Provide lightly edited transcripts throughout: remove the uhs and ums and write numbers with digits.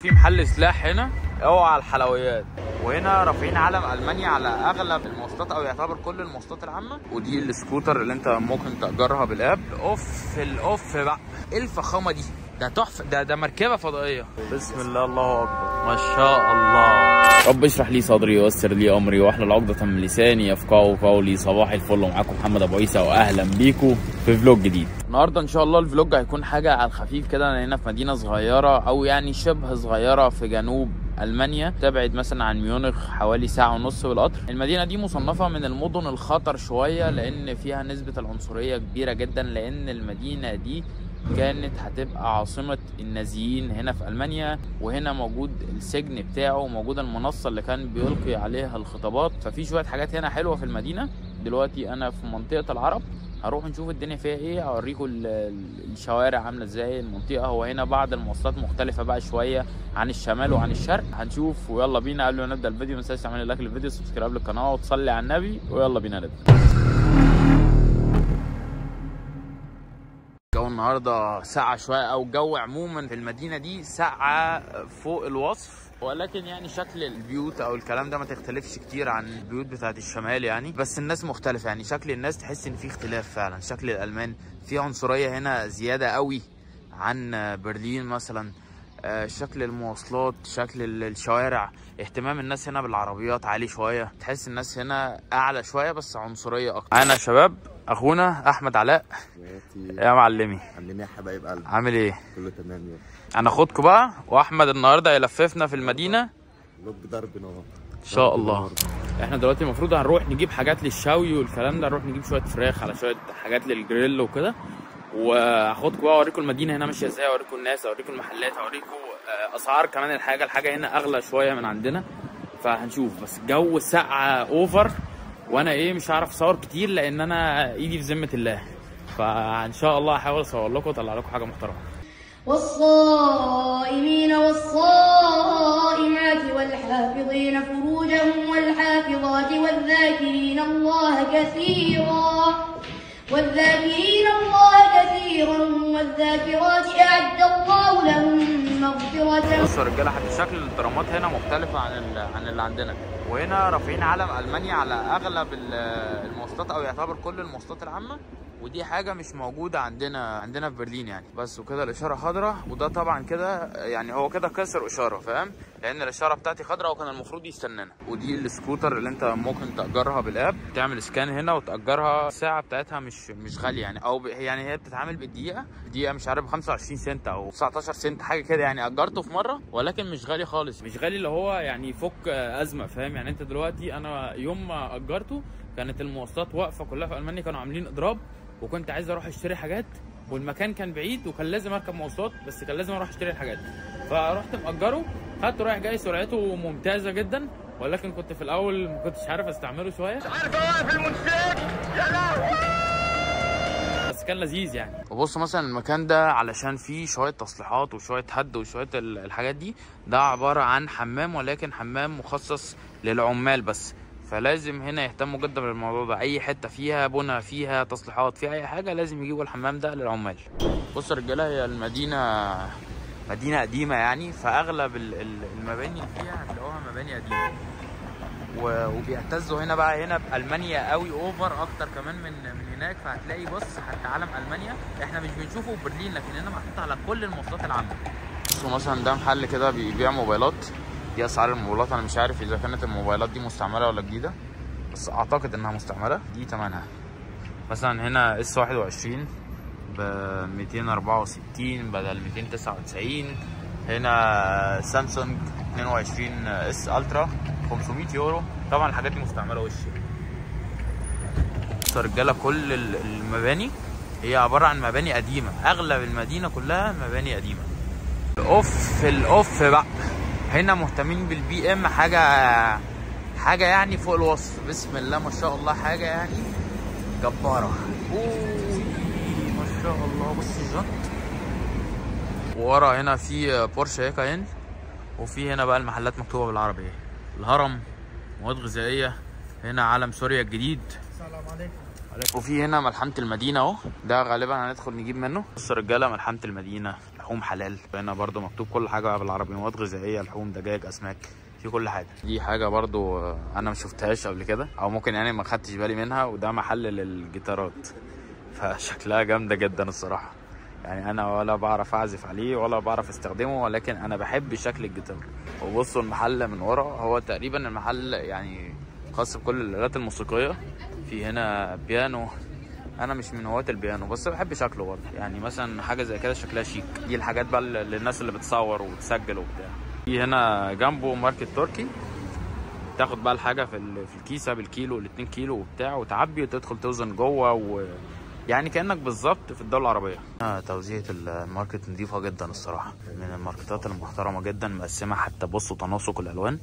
في محل سلاح هنا اوعى الحلويات، وهنا رافعين علم المانيا على اغلب المواصلات او يعتبر كل المواصلات العامه. ودي السكوتر اللي انت ممكن تأجرها بالاب. اوف الاوف بقى، ايه الفخامه دي؟ ده تحفه، ده مركبه فضائيه. بسم الله، الله اكبر، ما شاء الله. رب اشرح لي صدري ويسر لي امري واحلل عقدة من لساني يفقهوا قولي. صباح الفل، ومعاكم محمد ابو عيسى، واهلا بيكم في فلوج جديد. النهارده ان شاء الله الفلوج هيكون حاجه على الخفيف كده. انا هنا في مدينه صغيره او يعني شبه صغيره في جنوب المانيا، تبعد مثلا عن ميونخ حوالي ساعه ونص بالقطر. المدينه دي مصنفه من المدن الخطر شويه لان فيها نسبه العنصريه كبيره جدا، لان المدينه دي كانت هتبقى عاصمة النازيين هنا في ألمانيا، وهنا موجود السجن بتاعه وموجود المنصة اللي كان بيلقي عليها الخطابات. ففي شوية حاجات هنا حلوة في المدينة. دلوقتي أنا في منطقة العرب، هروح نشوف الدنيا فيها ايه، هوريكم الشوارع عاملة ازاي المنطقة. هو هنا بعض المواصلات مختلفة بقى شوية عن الشمال وعن الشرق، هنشوف. ويلا بينا. قبل ما نبدأ الفيديو متنساش تعمل لايك للفيديو، سبسكرايب للقناة، وتصلي على النبي، ويلا بينا نبدأ. الجو النهارده ساقعة شويه، او الجو عموما في المدينه دي ساقعة فوق الوصف، ولكن يعني شكل البيوت او الكلام ده ما تختلفش كتير عن البيوت بتاعت الشمال يعني، بس الناس مختلفه. يعني شكل الناس تحس ان في اختلاف فعلا. شكل الالمان في عنصريه هنا زياده قوي عن برلين مثلا. شكل المواصلات، شكل الشوارع، اهتمام الناس هنا بالعربيات عالي شويه. تحس الناس هنا اعلى شويه بس عنصريه اكتر. انا شباب اخونا احمد علاء يا معلمي. معلمي يا حبايب قلبي، عامل ايه؟ كله تمام يا انا اخدكم بقى، واحمد النهارده هيلففنا في المدينه لوك ضرب نار ان شاء الله. احنا دلوقتي المفروض هنروح نجيب حاجات للشوي والكلام ده، نروح نجيب شويه فراخ على شويه حاجات للجريل وكده، وهاخدكم بقى اوريكم المدينه هنا ماشيه ازاي، اوريكم الناس، اوريكم المحلات، اوريكم اسعار كمان. الحاجه هنا اغلى شويه من عندنا، فهنشوف. بس الجو ساقعه اوفر، وانا ايه مش هعرف اصور كتير لان انا ايدي في ذمه الله، فان شاء الله هحاول اصور لكم واطلع لكم حاجه محترمه. والصائمين والصائمات والحافظين فروجهم والحافظات والذاكرين الله كثيرا والذاكرات أعد الله لهم مغفرة. بصوا يا رجاله، حتى شكل الدرامات هنا مختلفه عن اللي عندنا. وهنا رافعين علم المانيا على اغلب المواصلات او يعتبر كل المواصلات العامه، ودي حاجه مش موجوده عندنا في برلين يعني. بس وكده الاشاره خضراء، وده طبعا كده يعني هو كده كسر اشاره، فاهم؟ لان الاشاره بتاعتي خضراء وكان المفروض يستنانا. ودي السكوتر اللي انت ممكن تاجرها بالاب، تعمل سكان هنا وتاجرها. الساعه بتاعتها مش غاليه يعني، او يعني هي بتتعامل بالدقيقه مش عارف 25 سنت او 19 سنت حاجه كده يعني. اجرته في مره ولكن مش غالي خالص، مش غالي اللي هو يعني يفك ازمه، فاهم يعني؟ انت دلوقتي انا يوم ما اجرته كانت المواصلات واقفه كلها في المانيا، كانوا عاملين اضراب، وكنت عايز اروح اشتري حاجات والمكان كان بعيد وكان لازم اركب مواصلات، بس كان لازم اروح اشتري الحاجات. فرحت مأجره، خدته رايح جاي، سرعته ممتازه جدا، ولكن كنت في الاول ما كنتش عارف استعمله شويه، مش عارف اوقف الموتوسيكل يا لهوي، بس كان لذيذ يعني. وبصوا مثلا المكان ده علشان فيه شويه تصليحات وشويه هد وشويه الحاجات دي، ده عباره عن حمام، ولكن حمام مخصص للعمال بس، فلازم هنا يهتموا جدا بالموضوع ده. اي حته فيها بنى، فيها تصليحات، فيها اي حاجه، لازم يجيبوا الحمام ده للعمال. بصوا يا رجاله، هي المدينه مدينه قديمه يعني، فاغلب المباني اللي فيها هتلاقوها مباني قديمه، وبيعتزوا هنا بقى هنا بالمانيا قوي، اوفر اكتر كمان من هناك. فهتلاقي بص حتى علم المانيا احنا مش بنشوفه في برلين، لكن هنا محطوط على كل المواصلات العامه. بصوا مثلا ده محل كده بيبيع موبايلات، دي اسعار الموبايلات. انا مش عارف اذا كانت الموبايلات دي مستعمله ولا جديده، بس اعتقد انها مستعمله. دي ثمنها مثلا هنا اس 21 ب 264 بدل 299. هنا سامسونج 22 اس الترا 500 يورو. طبعا الحاجات دي مستعمله وش. بصوا يا رجاله، كل المباني هي عباره عن مباني قديمه، اغلب المدينه كلها مباني قديمه. الاوف بقى، هنا مهتمين بالبي ام، حاجه يعني فوق الوصف. بسم الله ما شاء الله، حاجه يعني جباره. ما شاء الله. بص الجنط، ورا هنا في بورشه كاين، وفي هنا بقى المحلات مكتوبه بالعربي ايه، الهرم، مواد غذائيه، هنا علم سوريا الجديد. السلام عليكم. وفي هنا ملحمه المدينه اهو، ده غالبا هندخل نجيب منه. بصوا يا رجاله، ملحمه المدينه لحوم حلال. هنا برضو مكتوب كل حاجه بقى بالعربي، مواد غذائيه، لحوم، دجاج، اسماك، في كل حاجه. دي حاجه برضو انا ما شفتهاش قبل كده، او ممكن يعني ما خدتش بالي منها، وده محل للجيتارات، فشكلها جامده جدا الصراحه. يعني انا ولا بعرف اعزف عليه ولا بعرف استخدمه، ولكن انا بحب شكل الجيتار. وبصوا المحل من ورا، هو تقريبا المحل يعني خاص بكل الالات الموسيقيه. في هنا بيانو، انا مش من هواة البيانو بس بحب شكله برضه، يعني مثلا حاجه زي كده شكلها شيك. دي الحاجات بقى للناس اللي بتصور وتسجل وبتاع. في هنا جنبه ماركت تركي، تاخد بقى الحاجه في الكيسه بالكيلو ال2 كيلو وبتاع، وتعبي وتدخل توزن جوه، يعني كانك بالظبط في الدوله العربيه. توزيعة الماركت نظيفه جدا الصراحه، من الماركتات المحترمه جدا، مقسمه حتى. بصوا تناسق الالوان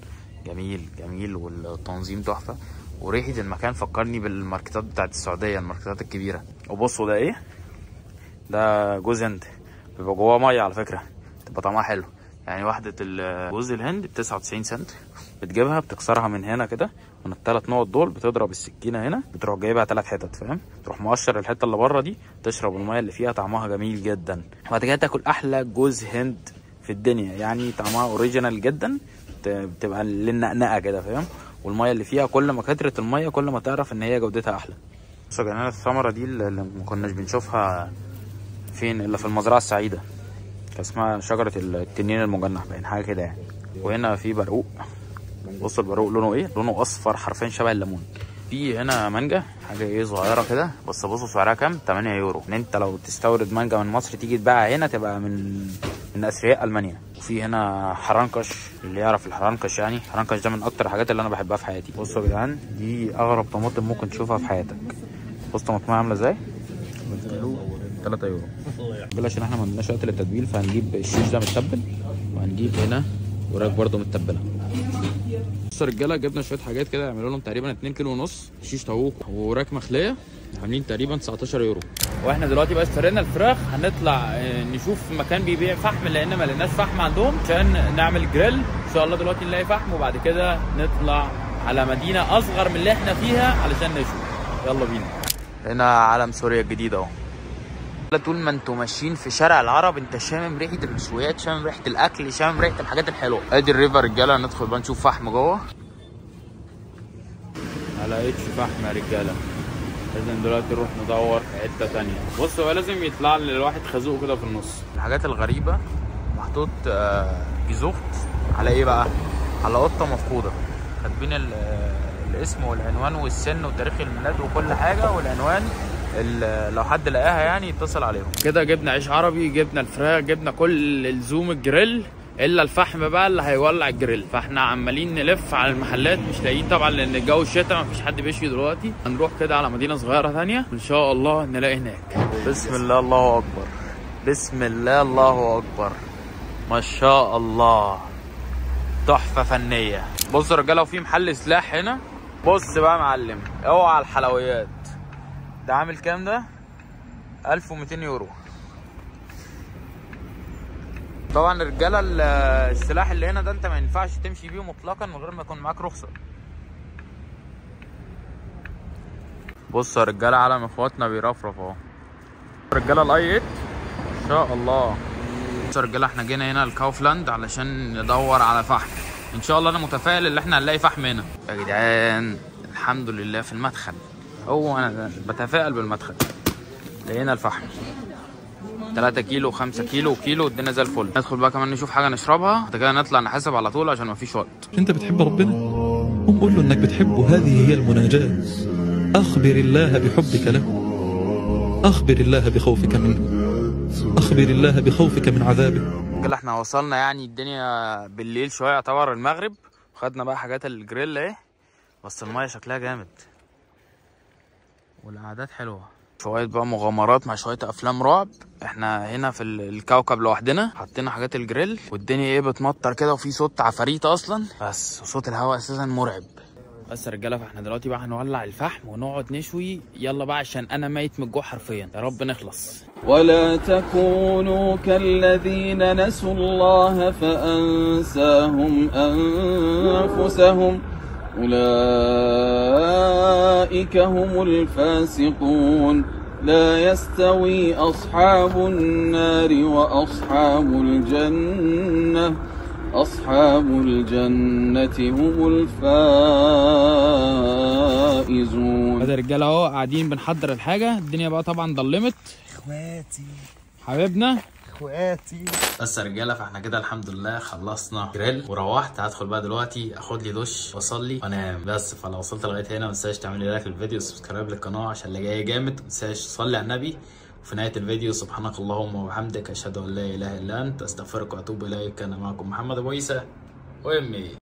جميل جميل، والتنظيم تحفه، وريحه المكان فكرني بالماركتات بتاعت السعوديه، الماركتات الكبيره. وبصوا ده ايه؟ ده جوز هند، بيبقى جواه ميه على فكره، تبقى طعمها حلو. يعني واحده جوز الهند ب99 سنت، بتجيبها بتكسرها من هنا كده، من ال3 نقط دول، بتضرب السكينه هنا، بتروح جايبها 3 حتت، فاهم؟ تروح مقشر الحته اللي بره دي، تشرب الميه اللي فيها، طعمها جميل جدا. وبعد كده تاكل احلى جوز هند في الدنيا، يعني طعمها اوريجينال جدا، بتبقى للنقنقه كده، فاهم؟ والميه اللي فيها كل ما كترت الميه كل ما تعرف ان هي جودتها احلى. بصوا يا جماعه الثمره دي اللي ما كناش بنشوفها فين الا في المزرعه السعيده، كان اسمها شجره التنين المجنح باين حاجه كده يعني. وهنا في برقوق، بصوا البرقوق لونه ايه؟ لونه اصفر حرفيا شبه الليمون. في هنا مانجا، حاجه ايه صغيره كده، بس بصوا سعرها كام؟ 8 يورو. ان انت لو تستورد مانجا من مصر تيجي تبيعها هنا تبقى من اثرياء المانيا. وفي هنا حرنكش، اللي يعرف الحرنكش يعني، الحرنكش ده من اكتر الحاجات اللي انا بحبها في حياتي. بصوا يا جدعان دي اغرب طماطم ممكن تشوفها في حياتك. بصوا طماطمها عامله ازاي؟ 3 يورو. بلاش عشان احنا ما عندناش وقت للتتبيل، فهنجيب الشيش ده متبل، وهنجيب هنا وراك برده متبله. بصوا يا رجاله جبنا شويه حاجات كده يعملوا لهم تقريبا 2 كيلو ونص شيش طاووق وراك مخليه، عاملين تقريبا 19 يورو. واحنا دلوقتي بقى اشترينا الفراخ، هنطلع نشوف مكان بيبيع فحم، لان ما لقيناش فحم عندهم عشان نعمل جريل. ان شاء الله دلوقتي نلاقي فحم، وبعد كده نطلع على مدينه اصغر من اللي احنا فيها علشان نشوي. يلا بينا. هنا علم سوريا الجديد اهو. طول ما انتوا ماشيين في شارع العرب انت شامم ريحه المشويات، شامم ريحه الاكل، شامم ريحه الحاجات الحلوه. ادي الريفر رجاله، ندخل بقى نشوف فحم جوه. ما لقيتش فحم يا رجاله، لازم دلوقتي نروح ندور في حته ثانيه. بص هو لازم يطلع للواحد خازوق كده في النص. الحاجات الغريبه محطوط جزوخت على ايه بقى؟ على قطه مفقوده، كاتبين الاسم والعنوان والسن وتاريخ الميلاد وكل حاجه والعنوان، لو حد لقاها يعني يتصل عليهم. كده جبنا عيش عربي، جبنا الفراخ، جبنا كل الزوم الجريل، الا الفحم بقى اللي هيولع الجريل. فاحنا عمالين نلف على المحلات مش لاقيين طبعا، لان الجو الشتاء مفيش حد بيشوي دلوقتي. هنروح كده على مدينه صغيره ثانيه ان شاء الله نلاقي هناك. بسم الله الله اكبر، بسم الله الله اكبر، ما شاء الله، تحفه فنيه. بصوا يا رجاله وفي محل سلاح هنا. بص بقى يا معلم، اوعى الحلويات، ده عامل كام ده؟ 1200 يورو. طبعا الرجاله السلاح اللي هنا ده انت ما ينفعش تمشي بيه مطلقا من غير ما يكون معاك رخصه. بص يا رجاله علم اخواتنا بيرفرف اهو. رجاله الاي 8 ما شاء الله. بص يا رجاله احنا جينا هنا الكاوفلاند علشان ندور على فحم. ان شاء الله انا متفائل ان احنا هنلاقي فحم هنا يا جدعان. الحمد لله في المدخل، هو انا بتفائل بالمدخل. لقينا الفحم 3 كيلو 5 كيلو وكيلو، الدنيا زي الفل. ندخل بقى كمان نشوف حاجه نشربها، بعد كده نطلع نحاسب على طول عشان مفيش وقت. انت بتحب ربنا؟ قم قول له انك بتحبه، هذه هي المناجاة. اخبر الله بحبك له، اخبر الله بخوفك منه، اخبر الله بخوفك من عذابه. كده احنا وصلنا، يعني الدنيا بالليل شويه يعتبر المغرب، خدنا بقى حاجات الجريل اهي، بس المايه شكلها جامد والقعدات حلوه. شويه بقى مغامرات مع شويه افلام رعب. احنا هنا في الكوكب لوحدنا، حطينا حاجات الجريل والدنيا ايه بتمطر كده، وفي صوت عفاريت اصلا، بس صوت الهواء اساسا مرعب. بس يا رجاله فاحنا دلوقتي بقى هنولع الفحم ونقعد نشوي. يلا بقى عشان انا ميت من الجوع حرفيا، يا رب نخلص. ولا تكونوا كالذين نسوا الله فأنساهم أنفسهم أولئك هم الفاسقون. لا يستوي أصحاب النار وأصحاب الجنة أصحاب الجنة هم الفائزون. هذا رجاله اهو قاعدين بنحضر الحاجه، الدنيا بقى طبعا ضلمت. اخواتي حبيبنا اخواتي. بس يا رجاله فاحنا كده الحمد لله خلصنا جريل وروحت. هدخل بقى دلوقتي اخد لي دش واصلي وانام بس. فلو وصلت لغايه هنا ما تنساش تعمل لي لايك للفيديو وسبسكرايب للقناه عشان اللي جاي جامد. ما تنساش تصلي على النبي. وفي نهايه الفيديو سبحانك اللهم وبحمدك اشهد ان لا اله الا انت استغفرك واتوب اليك. كان معكم محمد ابو عيسى وامي.